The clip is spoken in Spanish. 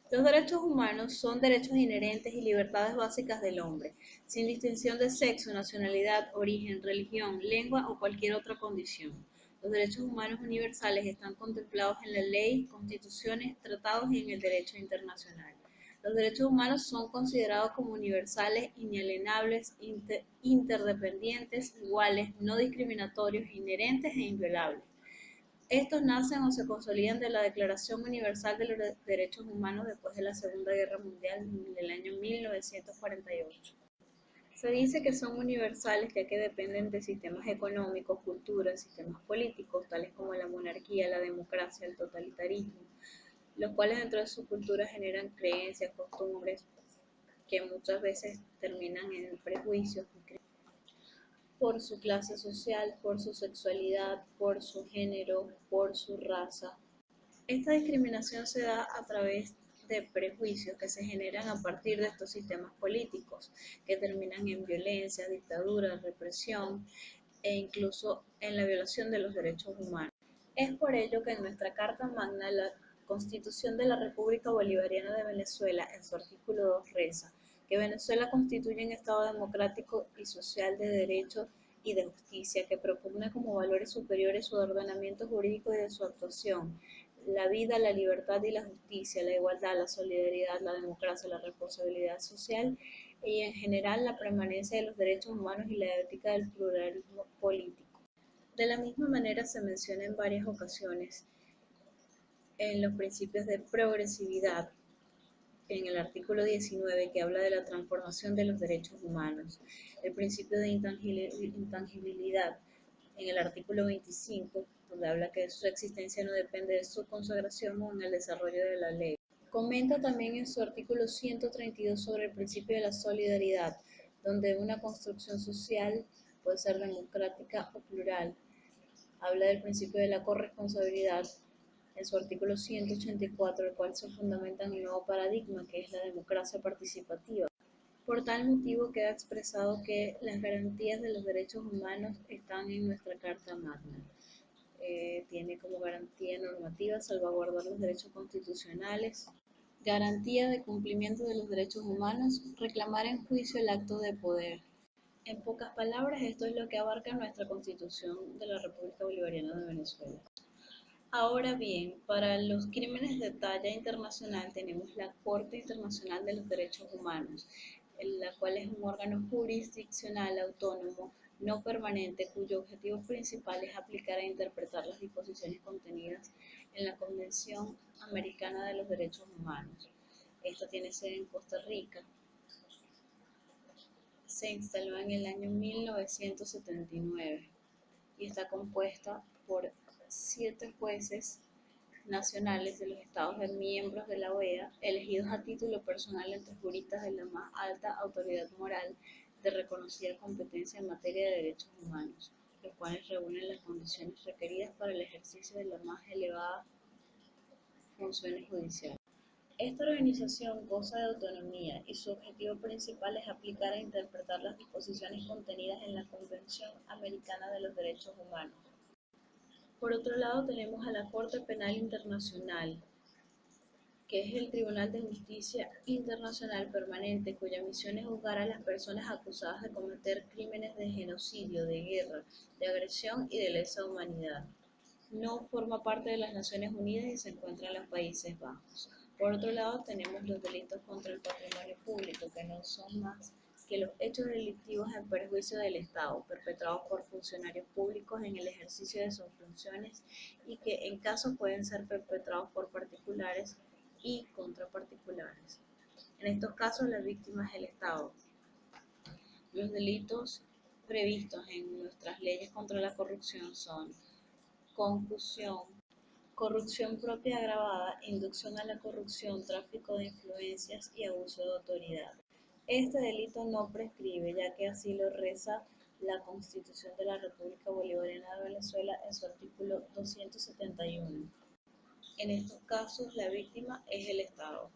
Los derechos humanos son derechos inherentes y libertades básicas del hombre, sin distinción de sexo, nacionalidad, origen, religión, lengua o cualquier otra condición. Los derechos humanos universales están contemplados en la ley, constituciones, tratados y en el derecho internacional. Los derechos humanos son considerados como universales, inalienables, interdependientes, iguales, no discriminatorios, inherentes e inviolables. Estos nacen o se consolidan de la Declaración Universal de los Derechos Humanos después de la Segunda Guerra Mundial del año 1948. Se dice que son universales ya que dependen de sistemas económicos, culturas, sistemas políticos, tales como la monarquía, la democracia, el totalitarismo, los cuales dentro de su cultura generan creencias, costumbres que muchas veces terminan en prejuicios por su clase social, por su sexualidad, por su género, por su raza. Esta discriminación se da a través de prejuicios que se generan a partir de estos sistemas políticos, que terminan en violencia, dictadura, represión e incluso en la violación de los derechos humanos. Es por ello que en nuestra Carta Magna, la Constitución de la República Bolivariana de Venezuela, en su artículo 2 reza que Venezuela constituye un Estado democrático y social de derecho y de justicia que propugna como valores superiores su ordenamiento jurídico y de su actuación, la vida, la libertad y la justicia, la igualdad, la solidaridad, la democracia, la responsabilidad social y en general la permanencia de los derechos humanos y la ética del pluralismo político. De la misma manera se menciona en varias ocasiones en los principios de progresividad, en el artículo 19 que habla de la transformación de los derechos humanos, el principio de intangibilidad en el artículo 25, donde habla que su existencia no depende de su consagración o en el desarrollo de la ley. Comenta también en su artículo 132 sobre el principio de la solidaridad, donde una construcción social puede ser democrática o plural. Habla del principio de la corresponsabilidad en su artículo 184, el cual se fundamenta en el nuevo paradigma que es la democracia participativa. Por tal motivo queda expresado que las garantías de los derechos humanos están en nuestra Carta Magna. Tiene como garantía normativa salvaguardar los derechos constitucionales, garantía de cumplimiento de los derechos humanos, reclamar en juicio el acto de poder. En pocas palabras, esto es lo que abarca nuestra Constitución de la República Bolivariana de Venezuela. Ahora bien, para los crímenes de talla internacional tenemos la Corte Internacional de los Derechos Humanos, la cual es un órgano jurisdiccional autónomo no permanente cuyo objetivo principal es aplicar e interpretar las disposiciones contenidas en la Convención Americana de los Derechos Humanos. Esta tiene sede en Costa Rica. Se instaló en el año 1979 y está compuesta por 7 jueces nacionales de los Estados miembros de la OEA, elegidos a título personal entre juristas de la más alta autoridad moral de reconocida competencia en materia de derechos humanos, los cuales reúnen las condiciones requeridas para el ejercicio de las más elevadas funciones judiciales. Esta organización goza de autonomía y su objetivo principal es aplicar e interpretar las disposiciones contenidas en la Convención Americana de los Derechos Humanos. Por otro lado, tenemos a la Corte Penal Internacional, que es el Tribunal de Justicia Internacional Permanente, cuya misión es juzgar a las personas acusadas de cometer crímenes de genocidio, de guerra, de agresión y de lesa humanidad. No forma parte de las Naciones Unidas y se encuentra en los Países Bajos. Por otro lado, tenemos los delitos contra el patrimonio público, que no son más que los hechos delictivos en perjuicio del Estado, perpetrados por funcionarios públicos en el ejercicio de sus funciones y que en caso pueden ser perpetrados por particulares y contra particulares. En estos casos, la víctima es el Estado. Los delitos previstos en nuestras leyes contra la corrupción son concusión, corrupción propia agravada, inducción a la corrupción, tráfico de influencias y abuso de autoridad. Este delito no prescribe, ya que así lo reza la Constitución de la República Bolivariana de Venezuela en su artículo 271. En estos casos, la víctima es el Estado.